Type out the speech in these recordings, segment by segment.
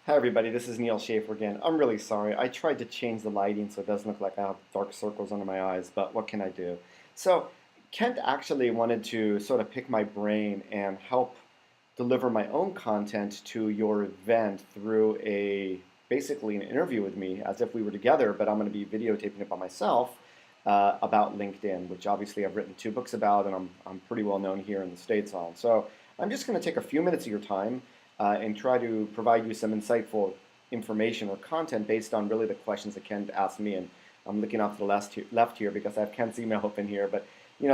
Hi everybody, this is Neal Schaffer again. I'm really sorry. I tried to change the lighting so it doesn't look like I have dark circles under my eyes, but what can I do? So Kent actually wanted to sort of pick my brain and help deliver my own content to your event through basically an interview with me as if we were together, but I'm going to be videotaping it by myself about LinkedIn, which obviously I've written 2 books about and I'm pretty well known here in the States on. So I'm just going to take a few minutes of your time and try to provide you some insightful information or content based on really the questions that Ken asked me. And I'm looking off to the left here because I have Ken's email open here. But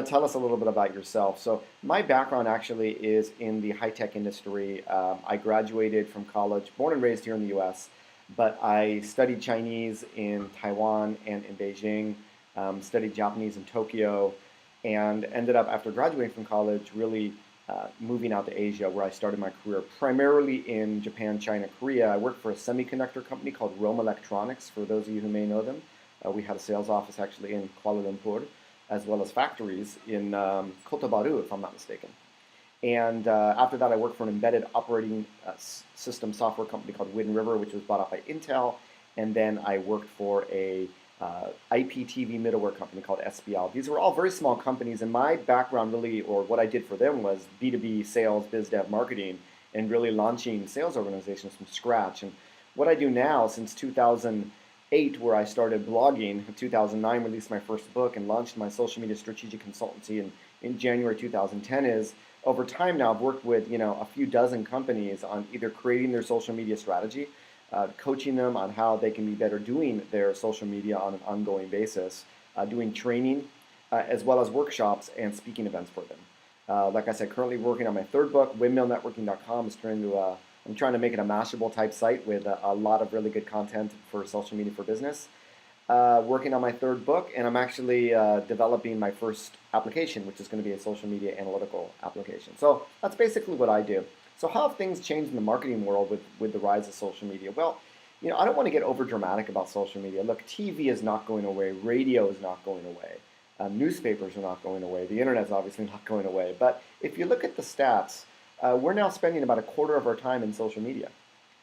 tell us a little bit about yourself. So my background actually is in the high-tech industry. I graduated from college, born and raised here in the U.S., but I studied Chinese in Taiwan and in Beijing, studied Japanese in Tokyo, and ended up, after graduating from college, really moving out to Asia, where I started my career primarily in Japan, China, Korea. I worked for a semiconductor company called Rome Electronics, for those of you who may know them. We had a sales office actually in Kuala Lumpur, as well as factories in Kota Baru, if I'm not mistaken. And after that, I worked for an embedded operating system software company called Wind River, which was bought out by Intel. And then I worked for a IPTV middleware company called SBL. These were all very small companies, and my background really, or what I did for them, was B2B sales, biz dev, marketing, and really launching sales organizations from scratch. And what I do now, since 2008, where I started blogging, in 2009 released my first book and launched my social media strategic consultancy in January 2010, is over time now I've worked with a few dozen companies on either creating their social media strategy, coaching them on how they can be better doing their social media on an ongoing basis, doing training, as well as workshops and speaking events for them. Like I said, currently working on my third book. Windmillnetworking.com is I'm trying to make it a Mashable type site with a lot of really good content for social media for business. Working on my third book, and I'm actually developing my first application, which is going to be a social media analytical application. So that's basically what I do. So how have things changed in the marketing world with the rise of social media? Well, I don't want to get over dramatic about social media. Look, TV is not going away. Radio is not going away. Newspapers are not going away. The internet is obviously not going away. But if you look at the stats, we're now spending about a quarter of our time in social media.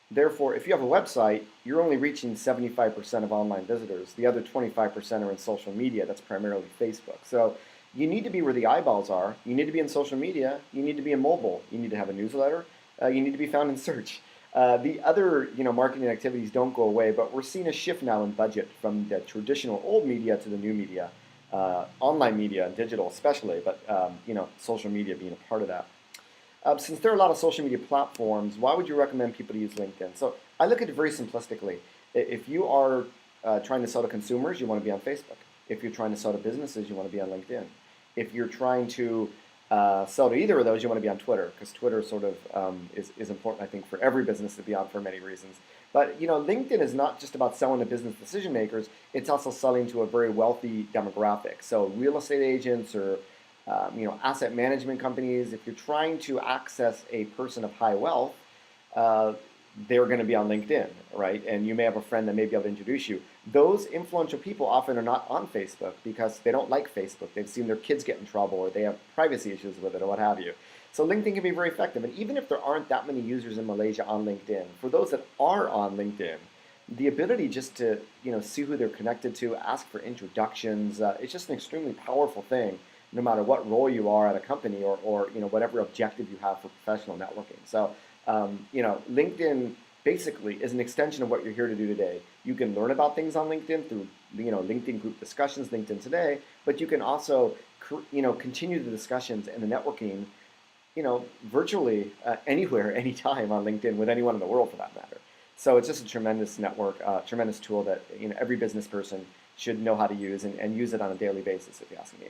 Therefore, if you have a website, you're only reaching 75% of online visitors. The other 25% are in social media. That's primarily Facebook. So you need to be where the eyeballs are. You need to be in social media. You need to be in mobile. You need to have a newsletter. You need to be found in search. The other marketing activities don't go away, but we're seeing a shift now in budget from the traditional old media to the new media, online media, digital especially, but social media being a part of that. Since there are a lot of social media platforms, why would you recommend people to use LinkedIn? So I look at it very simplistically. If you are trying to sell to consumers, you want to be on Facebook. If you're trying to sell to businesses, you want to be on LinkedIn. If you're trying to sell to either of those, you want to be on Twitter, because Twitter sort of is important, I think, for every business to be on for many reasons. But LinkedIn is not just about selling to business decision makers. It's also selling to a very wealthy demographic. So real estate agents or asset management companies. If you're trying to access a person of high wealth, they're going to be on LinkedIn, right? And you may have a friend that may be able to introduce you. Those influential people often are not on Facebook because they don't like Facebook. They've seen their kids get in trouble, or they have privacy issues with it, or what have you. So LinkedIn can be very effective. And even if there aren't that many users in Malaysia on LinkedIn, for those that are on LinkedIn, the ability just to see who they're connected to, ask for introductions, it's just an extremely powerful thing, no matter what role you are at a company or whatever objective you have for professional networking. So LinkedIn basically is an extension of what you're here to do today. You can learn about things on LinkedIn through LinkedIn group discussions, LinkedIn Today, but you can also continue the discussions and the networking virtually anywhere, anytime on LinkedIn with anyone in the world for that matter. So it's just a tremendous network, tremendous tool that every business person should know how to use and use it on a daily basis, if you ask me.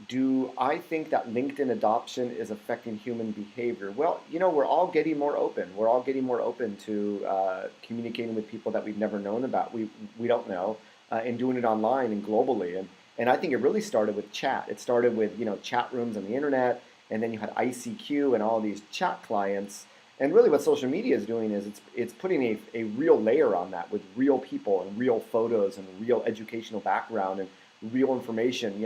Do I think that LinkedIn adoption is affecting human behavior? Well, we're all getting more open. We're all getting more open to communicating with people that we've never known about. We don't know, and doing it online and globally. And I think it really started with chat. It started with chat rooms on the internet, and then you had ICQ and all these chat clients. And really, what social media is doing is it's putting a real layer on that with real people and real photos and real educational background and real information,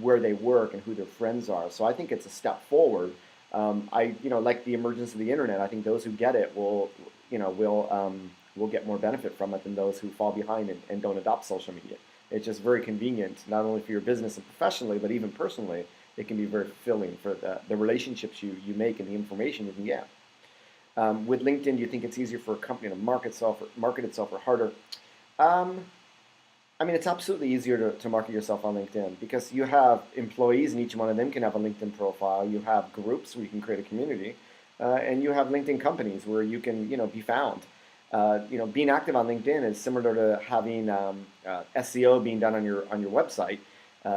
where they work and who their friends are. So I think it's a step forward. Like the emergence of the internet, I think those who get it will get more benefit from it than those who fall behind and don't adopt social media. It's just very convenient, not only for your business and professionally, but even personally. It can be very fulfilling for the relationships you make and the information you can get. With LinkedIn, do you think it's easier for a company to market itself or harder? Um, I mean, it's absolutely easier to market yourself on LinkedIn because you have employees and each one of them can have a LinkedIn profile. You have groups where you can create a community, and you have LinkedIn companies where you can, be found. Being active on LinkedIn is similar to having SEO being done on your website.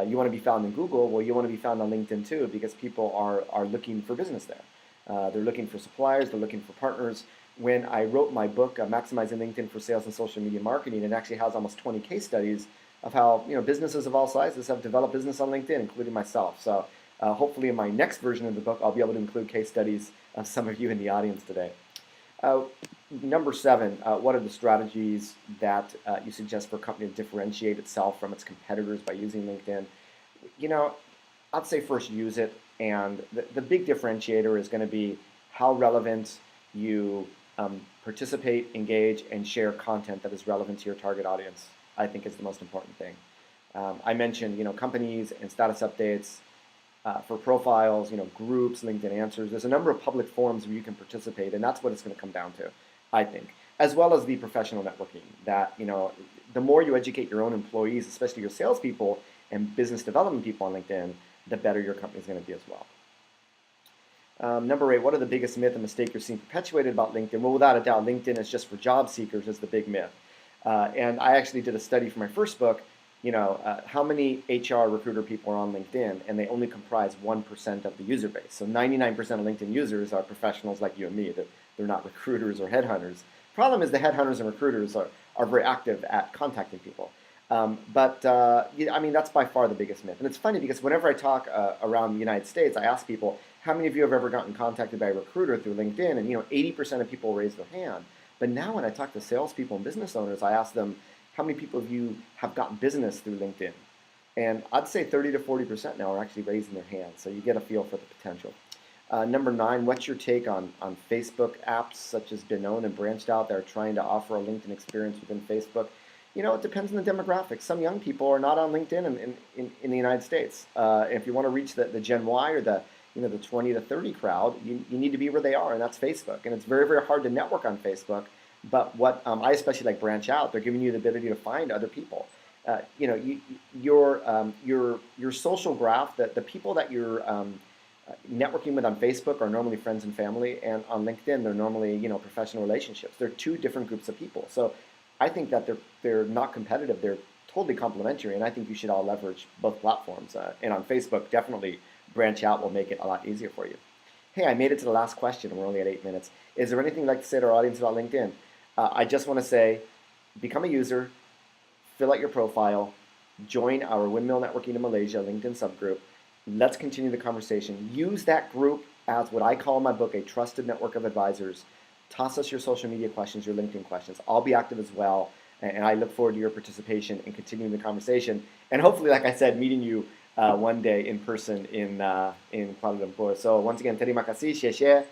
You want to be found in Google. Well, you want to be found on LinkedIn too because people are looking for business there. They're looking for suppliers. They're looking for partners. When I wrote my book, Maximizing LinkedIn for Sales and Social Media Marketing, it actually has almost 20 case studies of how businesses of all sizes have developed business on LinkedIn, including myself. So hopefully in my next version of the book, I'll be able to include case studies of some of you in the audience today. Number 7, what are the strategies that you suggest for a company to differentiate itself from its competitors by using LinkedIn? I'd say first use it, and the big differentiator is going to be how relevant you participate, engage, and share content that is relevant to your target audience. I think is the most important thing. I mentioned, companies and status updates for profiles, groups, LinkedIn Answers. There's a number of public forums where you can participate, and that's what it's going to come down to, I think, as well as the professional networking. That the more you educate your own employees, especially your salespeople and business development people on LinkedIn, the better your company is going to be as well. Number 8, what are the biggest myth and mistake you're seeing perpetuated about LinkedIn? Well, without a doubt, LinkedIn is just for job seekers is the big myth. And I actually did a study for my first book, how many HR recruiter people are on LinkedIn, and they only comprise 1% of the user base. So 99% of LinkedIn users are professionals like you and me. They're not recruiters or headhunters. Problem is the headhunters and recruiters are very active at contacting people. I mean, that's by far the biggest myth. And it's funny because whenever I talk around the United States, I ask people, how many of you have ever gotten contacted by a recruiter through LinkedIn? And 80% of people raise their hand. But now when I talk to salespeople and business owners, I ask them, how many people of you have gotten business through LinkedIn? And I'd say 30 to 40% now are actually raising their hands. So you get a feel for the potential. Number 9, what's your take on Facebook apps such as Danone and Branched Out that are trying to offer a LinkedIn experience within Facebook? It depends on the demographics. Some young people are not on LinkedIn in the United States. If you want to reach the Gen Y or the 20 to 30 crowd, you need to be where they are, and that's Facebook. And it's very, very hard to network on Facebook. But what I especially like Branch Out, they're giving you the ability to find other people. Your social graph, the people that you're networking with on Facebook are normally friends and family, and on LinkedIn they're normally professional relationships. They're two different groups of people. So I think that they're not competitive. They're totally complementary, and I think you should all leverage both platforms. And on Facebook, definitely Branch Out will make it a lot easier for you. Hey, I made it to the last question, and we're only at 8 minutes. Is there anything you'd like to say to our audience about LinkedIn? I just want to say, become a user, fill out your profile, join our Windmill Networking in Malaysia LinkedIn subgroup. Let's continue the conversation. Use that group as what I call in my book, a trusted network of advisors. Toss us your social media questions, your LinkedIn questions. I'll be active as well, and I look forward to your participation and continuing the conversation. And hopefully, like I said, meeting you one day in person in Kuala Lumpur. So once again, terima kasih, xie xie.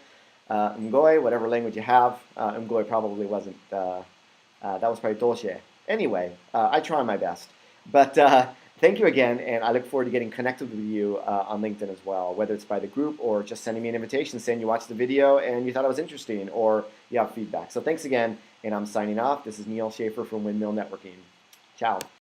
Ngoy, whatever language you have. Ngoy probably wasn't, that was probably Dolce. Anyway, I try my best. But thank you again, and I look forward to getting connected with you on LinkedIn as well, whether it's by the group or just sending me an invitation saying you watched the video and you thought it was interesting or you have feedback. So thanks again, and I'm signing off. This is Neal Schaffer from Windmill Networking. Ciao.